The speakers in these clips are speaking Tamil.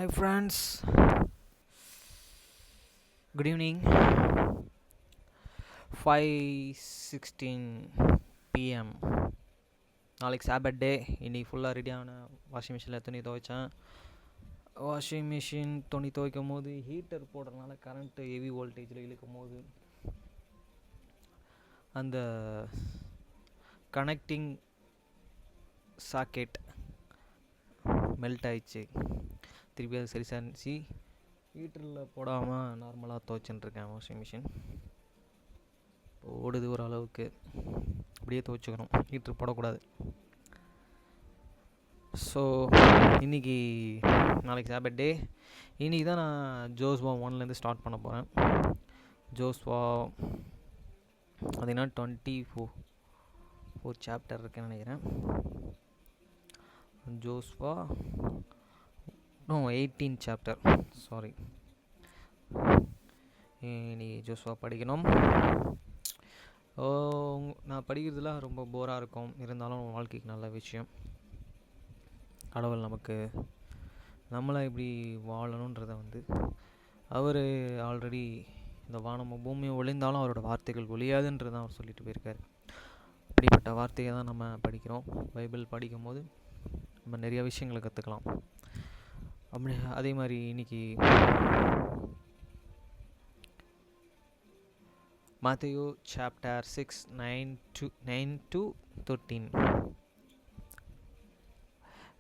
Hi friends, good evening. 5:16 PM. நாளைக்கு சாபட் டே. இன்னைக்கு ஃபுல்லாக ரெடியான வாஷிங் மிஷினில் துணி துவைச்சேன். வாஷிங் மிஷின் துணி துவைக்கும் போது ஹீட்டர் போடுறதுனால கரண்ட்டு ஹெவி வோல்டேஜில் இழுக்கும் போது அந்த கனெக்டிங் சாக்கெட் மெல்ட் ஆயிடுச்சு. திருப்பி அது சரி செஞ்சு ஹீட்டரில் போடாமல் நார்மலாக துவைச்சுட்டுருக்கேன். வாஷிங் மிஷின் ஓடுது ஓரளவுக்கு, அப்படியே துவைச்சிக்கணும், ஹீட்ரு போடக்கூடாது. ஸோ நாளைக்கு சாபட் டே. இன்றைக்கி தான் நான் ஜோஸ்வா 1லேருந்து ஸ்டார்ட் பண்ண போகிறேன். ஜோஸ்வா அது என்ன 24 சாப்டர் இருக்குன்னு நினைக்கிறேன். Joshua 18 chapter, sorry. இனி ஜோஸ்வா படிக்கணும். நான் படிக்கிறதுலாம் ரொம்ப போராக இருக்கும், இருந்தாலும் வாழ்க்கைக்கு நல்ல விஷயம். கடவுள் நம்மளை இப்படி வாழணுன்றதை அவர் ஆல்ரெடி இந்த வானமும் பூமியும் ஒளிந்தாலும் அவரோட வார்த்தைகள் ஒழியாதுன்றதான் அவர் சொல்லிட்டு போயிருக்காரு. அப்படிப்பட்ட வார்த்தையை தான் நம்ம படிக்கிறோம். பைபிள் படிக்கும் போது நம்ம நிறைய விஷயங்களை கற்றுக்கலாம். அதே மாதிரி இன்னைக்கு Matthew chapter 6 9 to 13.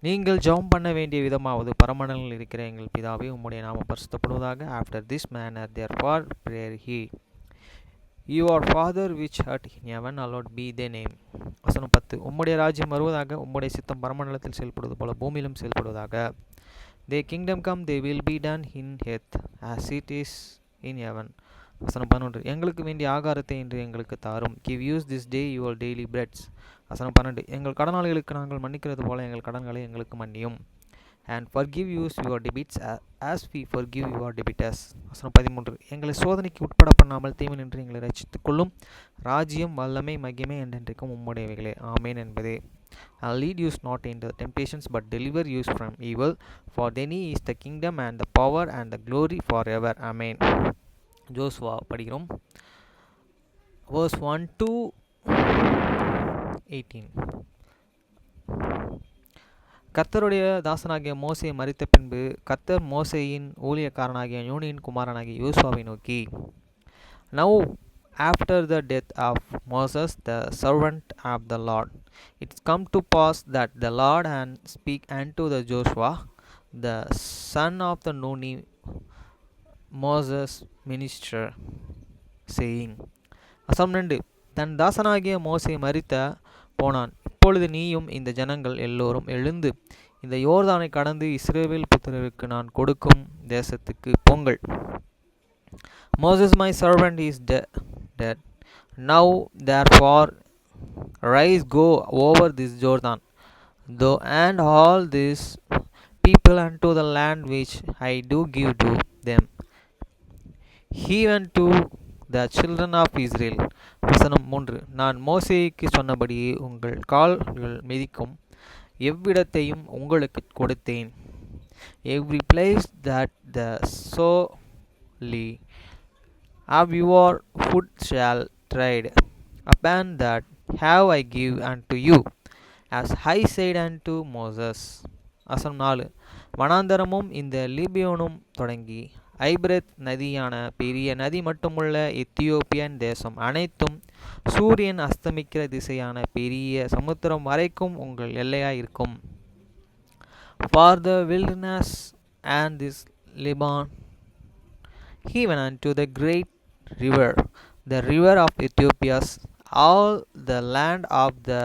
நீங்கள் ஜெபம் பண்ண வேண்டிய விதமாவது, பரமண்டலங்களில் இருக்கிற எங்கள் பிதாவே, உம்முடைய நாமம் பரிசுத்தப்படுவதாக. After this manner therefore pray he, your father which art in heaven, hallowed be thy name. வசனம் 10. உம்முடைய ராஜ்யம் வருவதாக, உம்முடைய சித்தம் பரமண்டலத்தில் செயல்படுவது போல பூமியிலும் செயல்படுவதாக. Thy kingdom come, thy will be done in earth as it is in heaven. வசனம் 11. எங்களுக்கு வேண்டிய ஆகாரத்தை இன்று எங்களுக்கு தாரும். Give us this day your daily breads. வசனம் 12. எங்கள் கடனாளிகளுக்கு நாங்கள் மன்னிக்கிறது போல எங்கள் கடன்களை எங்களுக்கு மன்னியும். And forgive us your debts as we forgive your debtors. வசனம் 13. எங்களை சோதனைக்கு உட்பட பண்ணாமல் தீமை நின்று எங்களை ரட்சித்துக் கொள்ளும். ராஜ்யம், வல்லமை, மகிமை என்றென்றைக்கும் உம்முடையவைகளே. ஆமேன் என்பதே. And lead us not into temptations, but deliver us from evil. For thine is the kingdom and the power and the glory forever. Amen. Joshua படிக்கிறோம். verse 1 to 18. கர்த்தருடைய தாசனாகிய மோசே மரித்த பின்பு கர்த்தர் மோசேயின் ஊழியக்காரனாகிய நூனின் குமாரனாகிய யோசுவாவை நோக்கி, Now after the death of Moses the servant of the Lord, it's come to pass that the Lord and speak unto the Joshua the son of the Nun, Moses minister, saying. வசனம் 2. தன் தாசனாகிய மோசே மரித்த போனான். இப்பொழுது நீயும் இந்த ஜனங்கள் எல்லோரும் எழுந்து இந்த யோர்தானை கடந்து இஸ்ரவேல் புத்திரருக்கு நான் கொடுக்கும் தேசத்துக்கு போங்கள். Moses my servant is dead. Now therefore rise, go over this Jordan, thou and all this people unto the land which I do give to them, even to the children of Israel. வசனம் 3. நான் மோசேக்கு சொன்னபடியே உங்கள் கால்கள் மிதிக்கும் எவ்விடத்தையும் உங்களுக்கு கொடுத்தேன். Every place that the sole of your foot shall tread upon, that have I give unto you, as I said unto Moses. வசனம் 4. வனாந்தரமும் இந்த லீபியோனும் தொடங்கி ஐபிரத் நதியான பெரிய நதி மட்டுமுள்ள எத்தியோப்பியன் தேசம் அனைத்தும் சூரியன் அஸ்தமிக்கிற திசையான பெரிய சமுத்திரம் வரைக்கும் உங்கள் எல்லையாயிருக்கும். For the wilderness and this Lebanon, even unto the great river, the river of Ethiopia, all the land of the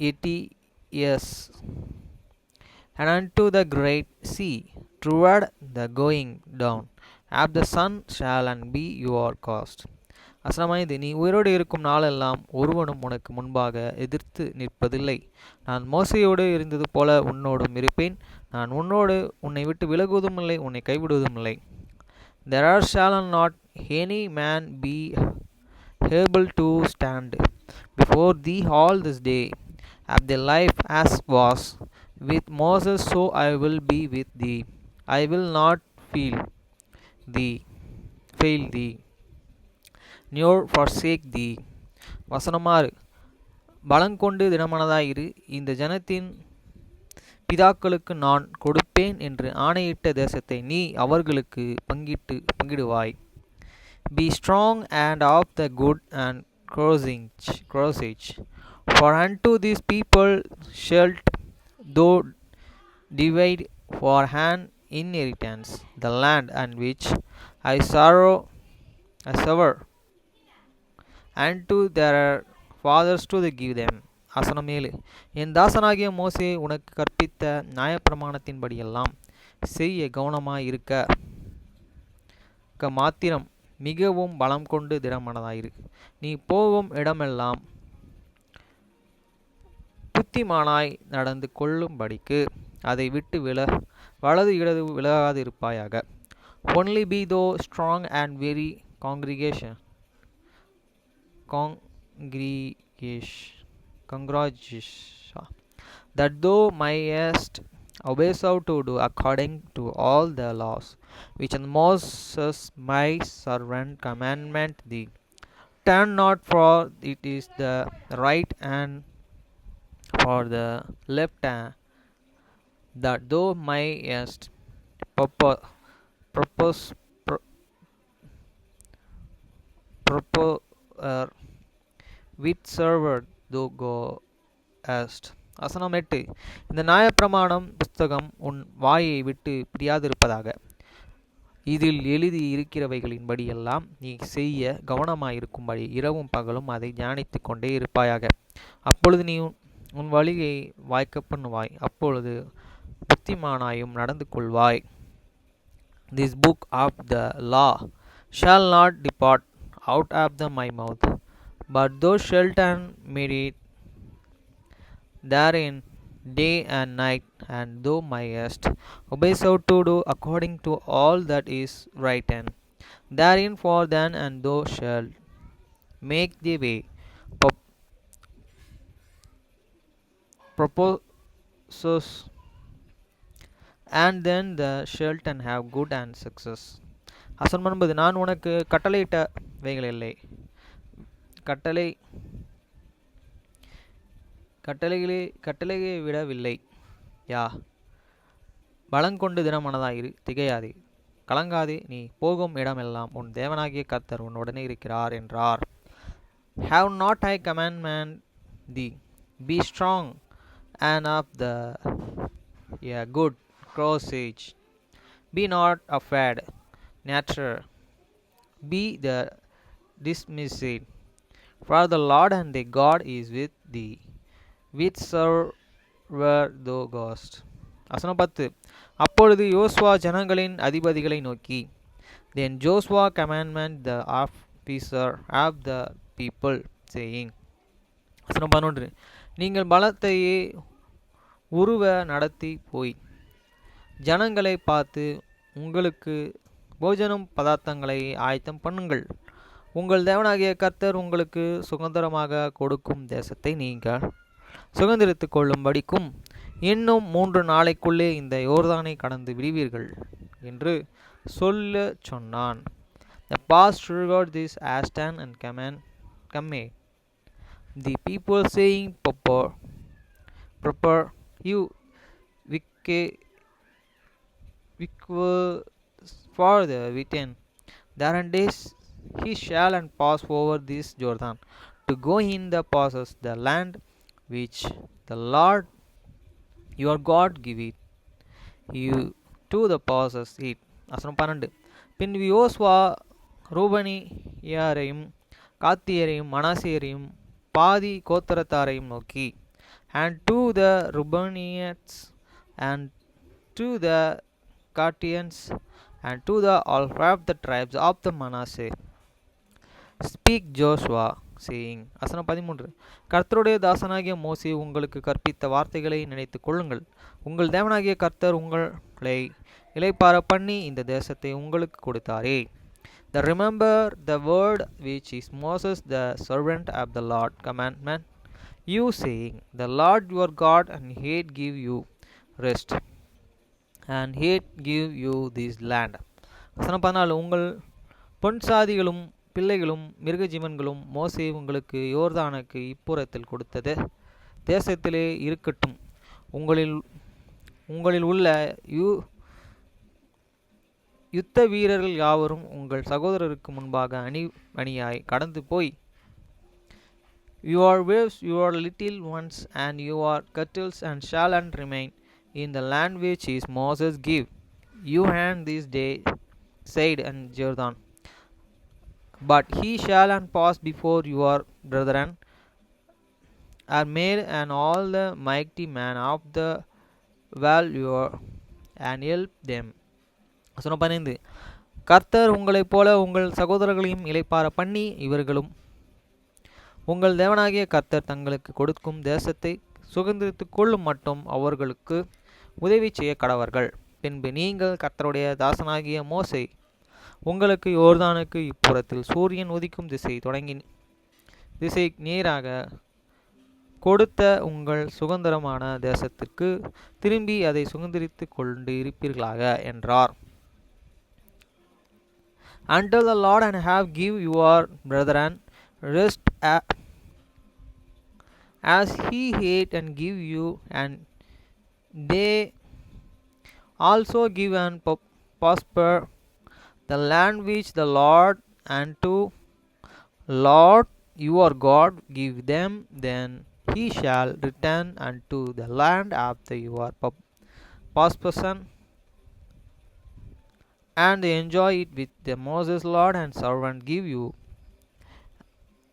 Ethiopes, and unto the great sea, toward the going down of the sun shall and be your cost. வசனம் 5. நீ உயிரோடு இருக்கும் நாளெல்லாம் ஒருவனும் உனக்கு முன்பாக எதிர்த்து நிற்பதில்லை. நான் மோசேயோடு இருந்தது போல உன்னோடும் இருப்பேன். நான் உன்னை விட்டு விலகுவதும் இல்லை, உன்னை கைவிடுவதும் இல்லை. There shall not any man be able to stand before thee all this day of thy life, as was with Moses, so I will be with thee. I will not fail thee, fail thee, nor forsake thee. வசனம் 6. பலங்கொண்டு திடமனதாயிரு, இந்த ஜனத்தின் பிதாக்களுக்கு நான் கொடுப்பேன் என்று ஆணையிட்ட தேசத்தை நீ அவர்களுக்கு பங்கிடுவாய். Be strong and of the good and courage, for unto these people shalt thou divide for an inheritance the land and which I swear unto their fathers to give them. வசனம் 7. என் தாசனாகிய மோசே உனக்கு கற்பித்த நியாயப்பிரமாணத்தின்படியெல்லாம் செய்ய கவனமாயிருக்க மாத்திரம் மிகவும் பலம் கொண்டு திடமனதாயிரு. நீ போகும் இடமெல்லாம் புத்திமானாய் நடந்து கொள்ளும்படிக்கு அதை விட்டு வலது இடது விலகாது இருப்பாயாக. Only be thou strong and very congregation that thou mayest obey so to do according to all the laws which Moses my servant commandment thee. Turn not, for it is the right and for the left hand, that thou mayest propose with server thou goest. வசனம் 8. இந்த நியாயப்பிரமாணம் புஸ்தகம் உன் வாயை விட்டு பிரியாதிருப்பதாக. இதில் எழுதி இருக்கிறவைகளின்படி எல்லாம் நீ செய்ய கவனமாயிருக்கும்படி இரவும் பகலும் அதை தியானித்து கொண்டே இருப்பாயாக. அப்பொழுது நீ உன் வழியை வாய்க்க பண்ணுவாய், அப்பொழுது புத்திமானாயும் நடந்து கொள்வாய். This book of the law shall not depart out of my mouth, but thou shalt meditate therein day and night, and thou mayest obey so to do according to all that is written therein, for then and thou shalt make the way proposes, and then the shalt and have good and success. வசனம் 9. நான் உனக்கு கட்டளையிட்டவைகள் இல்லை, கட்டளையை விடவில்லை. யா, பலங்கொண்டு திடமனதாயிரு, திகையாதே, கலங்காதே, நீ போகும் இடமெல்லாம் உன் தேவனாகிய கர்த்தர் உன்னுடனே இருக்கிறார் என்றார். Have not I commanded thee? Be strong and of the good courage. Be not afraid, neither be the dismayed, for the Lord and thy God is with thee, whithersoever thou goest. வசனம் 10. அப்பொழுது யோசுவா ஜனங்களின் அதிபதிகளை நோக்கி, Then Joshua commanded the officer of the people, saying. வசனம் 11. நீங்கள் பலத்தையே உருவ நடத்தி போய் ஜனங்களை பார்த்து உங்களுக்கு போஜனம் பதார்த்தங்களை ஆயத்தம் பண்ணுங்கள். உங்கள் தேவனாகிய கர்த்தர் உங்களுக்கு சுதந்திரமாக கொடுக்கும் தேசத்தை நீங்கள் சுதந்திரித்துக் கொள்ளும்படிக்கும் இன்னும் 3 நாளைக்குள்ளே இந்த யோர்தானை கடந்து விடுவீர்கள் என்று சொல்லச் சொன்னான். The past regard this Ashton and come, the people saying, Prepare you for the witten. There and days he shall and pass over this Jordan to go in the possess the land which the Lord your God giveth you to the possess it. வசனம் 12. பின்பு யோசுவா ரூபனியரையும் காத்தியரையும் மனாசேயரையும் பாதி கோத்திரத்தாரையும் நோக்கி, and to the Reubenites and to the Gadians and to the all of the tribes of the Manasseh speak Joshua, saying. வசனம் 13. கர்த்தருடைய தாசனாகிய மோசே உங்களுக்கு கற்பித்த வார்த்தைகளை நினைத்து கொள்ளுங்கள். உங்கள் தேவனாகிய கர்த்தர் உங்களை இளைப்பார பண்ணி இந்த தேசத்தை உங்களுக்கு கொடுத்தாரே. Remember the word which is Moses the servant of the Lord commandment you, saying, The Lord your God and he give you rest, and he give you this land. வசனம் 14, உங்கள் பொன் சாதிகளும் பிள்ளைகளும் மிருக ஜீவன்களும் மோசே உங்களுக்கு யோர்தானுக்கு இப்புறத்தில் கொடுத்தது தேசத்திலே இருக்கட்டும். உங்களில் உள்ள யுத்த வீரர்கள் யாவரும் உங்கள் சகோதரருக்கு முன்பாக அணியாய் கடந்து போய், your wives, your little ones, and your cattle and shall and remain in the land which is Moses give you hand this day, said and Jordan. But he shall and pass before your brethren are made, and all the mighty men of the value and help them. வசனம் 15, கர்த்தர் உங்களைப் போல உங்கள் சகோதரர்களையும் இளைப்பாற பண்ணி, இவர்களும் உங்கள் தேவனாகிய கர்த்தர் தங்களுக்கு கொடுக்கும் தேசத்தை சுதந்திரித்துக் கொள்ளும் மட்டும் அவர்களுக்கு உதவி செய்ய கடவர்கள். பின்பு நீங்கள் கர்த்தருடைய தாசனாகிய மோசே உங்களுக்கு யோர்தானுக்கு இப்புறத்தில் சூரியன் உதிக்கும் திசை நேராக கொடுத்த உங்கள் சுதந்திரமான தேசத்திற்கு திரும்பி அதை சுதந்திரித்து கொண்டு இருப்பீர்களாக என்றார். Until the Lord and have give your brethren rest as he hate and give you, and they also give and prosper the land which the Lord and to Lord your God give them, then he shall return unto the land after your possession, and enjoy it with the Moses Lord and servant give you,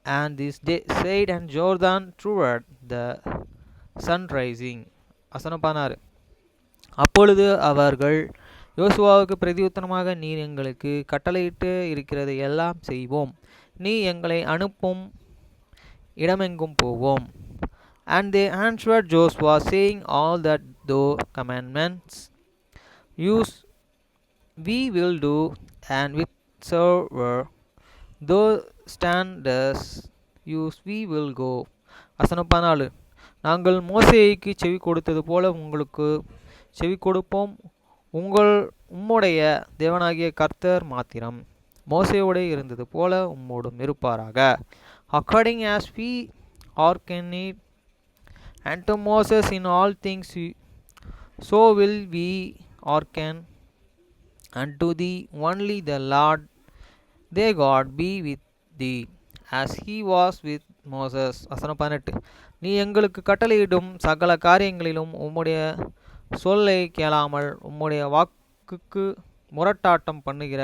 and this day said and Jordan toward the sun rising. வசனம் 16, அப்பொழுது அவர்கள் யோசுவாவுக்கு பிரதியுத்தரமாக, நீர் எங்களுக்கு கட்டளையிட்டு இருக்கிறதை எல்லாம் செய்வோம், நீ எங்களை அனுப்பும் இடமெங்கும் போவோம். And they answered Joshua, saying, all that thou commandments use we will do, and whithersoever thou standest use we will go. வசனம் 14, நாங்கள் மோசேக்கு செவி கொடுத்தது போல உங்களுக்கு செவி கொடுப்போம், உம்முடைய தேவனாகிய கர்த்தர் மாத்திரம் மோசேயோடு இருந்தது போல உம்மோடும் இருப்பாராக. According as we hearkened unto Moses in all things, so will we hearken unto thee. Only the Lord thy God be with thee, as he was with Moses. வசனம் 18, நீ எங்களுக்கு கட்டளையிடும் சகல காரியங்களிலும் உம்முடைய சொல்லை கேளாமல் உம்முடைய வாக்குக்கு முரட்டாட்டம் பண்ணுகிற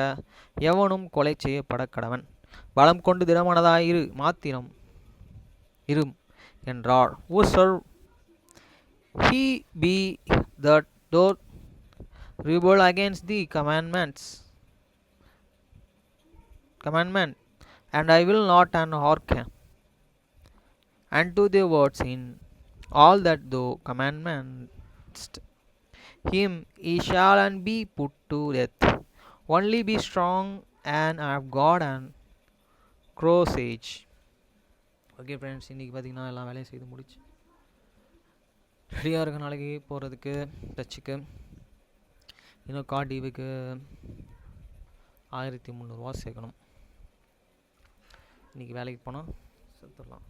எவனும் கொலை செய்யப்பட கடவன். பலம் கொண்டு திடமானதாயிரு மாத்திரம் இரும் என்றார். Whosoever he be that doth rebel against the commandment, and I will not hearken unto the words in all that thou commandest him, he shall and be put to death. Only be strong and have God and courage. Okay friends, இன்றைக்கி பார்த்திங்கன்னா எல்லாம் வேலையும் செய்து முடிச்சு ரெடியாக இருக்க. நாளைக்கு போகிறதுக்கு டச்சுக்கு இன்னும் கார்டிவுக்கு 1300 சேர்க்கணும். இன்றைக்கி வேலைக்கு போனால் செத்துடலாம்.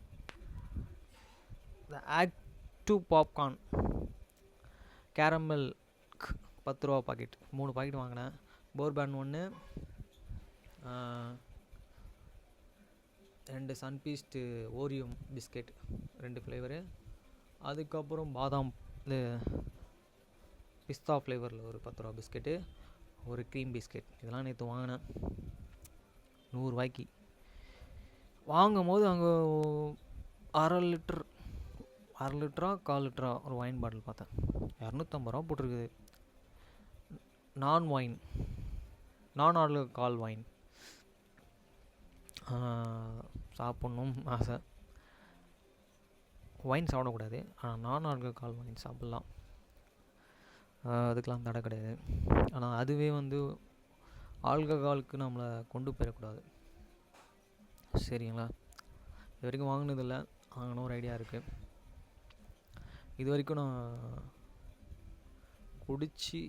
இந்த ஆக்டிவ் பாப்கார்ன் கேரமல் 10 ரூபா பாக்கெட் 3 பாக்கெட் வாங்கினேன். போர்பேன் 1, 2 சன்பீஸ்ட்டு ஓரியோ பிஸ்கெட் 2 ஃப்ளேவரு, அதுக்கப்புறம் பாதாம் பிஸ்தா ஃப்ளேவரில் ஒரு 10 ரூபா பிஸ்கெட்டு, ஒரு க்ரீம் பிஸ்கெட். இதெல்லாம் நேற்று வாங்கினேன் 100 ரூபாய்க்கு. வாங்கும் போது அங்கே அரை லிட்டரா 1/4 லிட்டரா ஒரு ஒயின் பாட்டில் பார்த்தேன், 250 ரூபா போட்டிருக்குது. நான் ஆல்கஹால் ஒயின் சாப்பிட்ணும் ஆசை. ஒயின் சாப்பிடக்கூடாது, ஆனால் நான் ஆல்கஹால் ஒயின் சாப்பிட்லாம், அதுக்கெலாம் தடை கிடையாது. ஆனால் அதுவே வந்து ஆல்கஹாலுக்கு நம்மளை கொண்டு போயிடக்கூடாது. சரிங்களா? இது வரைக்கும் வாங்கினதில்லை, வாங்கணும் ஒரு ஐடியா இருக்குது. இது வரைக்கும் நான் பிடிச்சி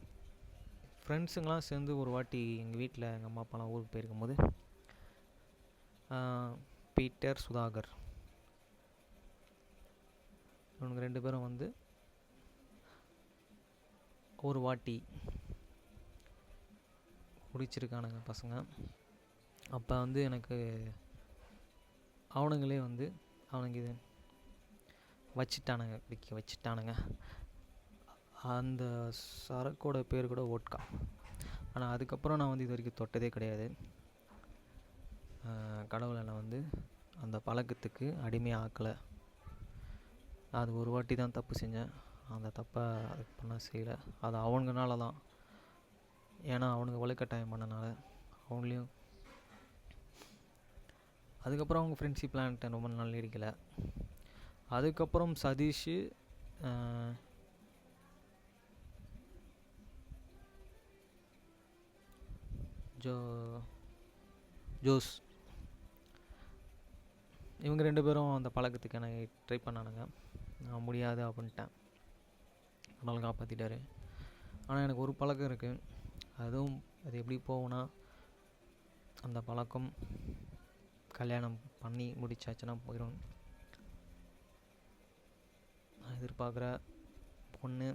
ஃப்ரெண்ட்ஸுங்கெலாம் சேர்ந்து ஒரு வாட்டி எங்கள் வீட்டில் எங்கள் அம்மா அப்பாலாம் ஊருக்கு போயிருக்கும்போது பீட்டர், சுதாகர் இவனுங்க 2 பேரும் வந்து ஒரு வாட்டி குடிச்சிருக்கானுங்க பசங்க. அப்போ வந்து எனக்கு அவனுங்களே வந்து அவனுங்க இது குடிக்க வச்சிட்டானுங்க. அந்த சரக்கோட பேர் கூட வோட்கா. ஆனால் அதுக்கப்புறம் நான் வந்து இது வரைக்கும் தொட்டதே கிடையாது. கடவுள் என்னை வந்து அந்த பழக்கத்துக்கு அடிமையாக ஆக்கலை. அது ஒரு வாட்டி தான் தப்பு செஞ்சேன். அந்த தப்பை அதுக்கு பண்ண செய்யலை. அது அவனுங்கனால தான். ஏன்னா அவனுங்க வலுக்கட்டாயம் பண்ணனால அவங்களையும். அதுக்கப்புறம் அவங்க ஃப்ரெண்ட்ஷிப்லாம் என்கிட்ட ரொம்ப நாள் நீடிக்கலை. அதுக்கப்புறம் சதீஷ், ஜோஸ் இவங்க 2 பேரும் அந்த பழக்கத்துக்கு எனக்கு ட்ரை பண்ணானுங்க. நான் முடியாது அப்படின்ட்டேன். கடவுள் காப்பாற்றிட்டாரு. ஆனால் எனக்கு ஒரு பழக்கம் இருக்குது. அதுவும் அது எப்படி போகும்னா, அந்த பழக்கம் கல்யாணம் பண்ணி முடிச்சாச்சுன்னா போயிடும். நான் எதிர்பார்க்குற பொண்ணு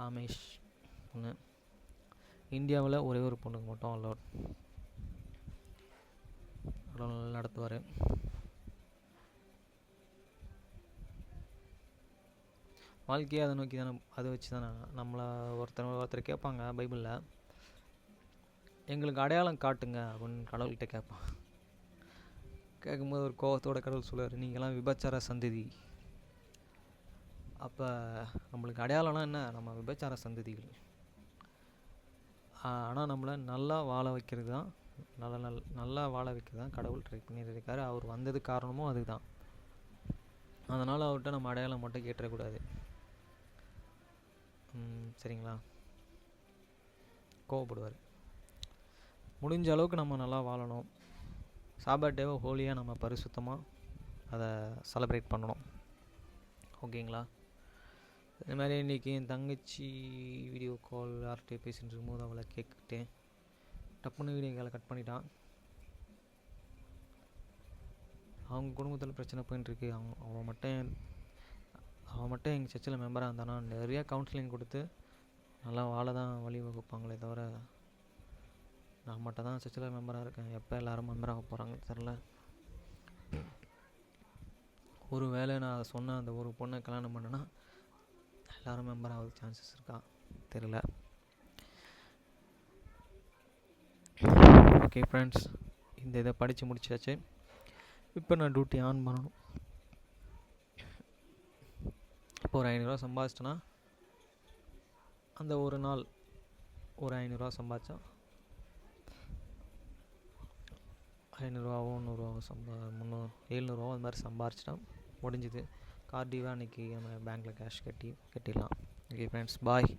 ஆமேஷ் பொண்ணு. இந்தியாவில் ஒரே ஒரு பொண்ணுக்கு மட்டும் அலோட். கடவுள் நடத்துவார். வாழ்க்கையை அதை நோக்கி தானே, அதை வச்சு தானே நம்மளை ஒருத்தர் கேட்பாங்க பைபிளில், எங்களுக்கு அடையாளம் காட்டுங்க அப்படின்னு கடவுள்கிட்ட கேட்பான். கேட்கும்போது ஒரு கோவத்தோட கடவுள் சொல்லுவார், நீங்களாம் விபச்சார சந்ததி. அப்போ நம்மளுக்கு அடையாளம்னா என்ன? நம்ம விபச்சார சந்ததிகள். ஆனால் நம்மளை நல்லா வாழ வைக்கிறது தான், நல்லா வாழ வைக்கிறது தான் கடவுள் ட்ரை பண்ணிட்டு இருக்காரு. அவர் வந்தது காரணமும் அதுதான். அதனால் அவர்கிட்ட நம்ம அடையாளம் மட்டும் கேட்டுறக்கூடாது. சரிங்களா? கோவப்படுவார். முடிஞ்ச அளவுக்கு நம்ம நல்லா வாழணும். சாபட் டேவை ஹோலியாக நம்ம பரிசுத்தமாக அதை செலிப்ரேட் பண்ணணும். ஓகேங்களா? இது மாதிரி இன்றைக்கி என் தங்கச்சி வீடியோ கால் யார்கிட்டே பேசிகிட்டு இருக்கும்போது அவளை கேட்டுக்கிட்டேன். டப்புன்னு வீடியோ காலை கட் பண்ணிட்டான். அவங்க குடும்பத்தில் பிரச்சனை போயின்ட்டுருக்கு. அவன் மட்டும் எங்கள் சர்ச்சில் மெம்பராக இருந்தானா நிறையா கவுன்சிலிங் கொடுத்து நல்லா வாழ தான் வழி வகுப்பாங்களே தவிர, நான் மட்டும் தான் சர்ச்சில் மெம்பராக இருக்கேன். எப்போ எல்லோரும் மெம்பராக போகிறாங்கன்னு தெரில. ஒரு வேளை நான் சொன்ன அந்த ஒரு பொண்ணை கல்யாணம் பண்ணேன்னா எல்லோரும் மெம்பர் ஆகுது சான்சஸ் இருக்கா தெரில. ஓகே ஃப்ரெண்ட்ஸ், இந்த இதை படித்து முடிச்சாச்சு. இப்போ நான் டியூட்டி ஆன் பண்ணணும். இப்போ ஒரு 500 ரூபா சம்பாதிச்சிட்டேன்னா, அந்த ஒரு நாள் ஒரு 500 ரூபா சம்பாதிச்சா 500 ரூபாவோ 100 ரூபாவோ 700 ரூபாவோ அது மாதிரி சம்பாரிச்சிட்டா முடிஞ்சுது. கார்டிவாக அன்றைக்கி நம்ம பேங்க்கில் கேஷ் கட்டிடலாம். ஓகே ஃப்ரெண்ட்ஸ், பாய்.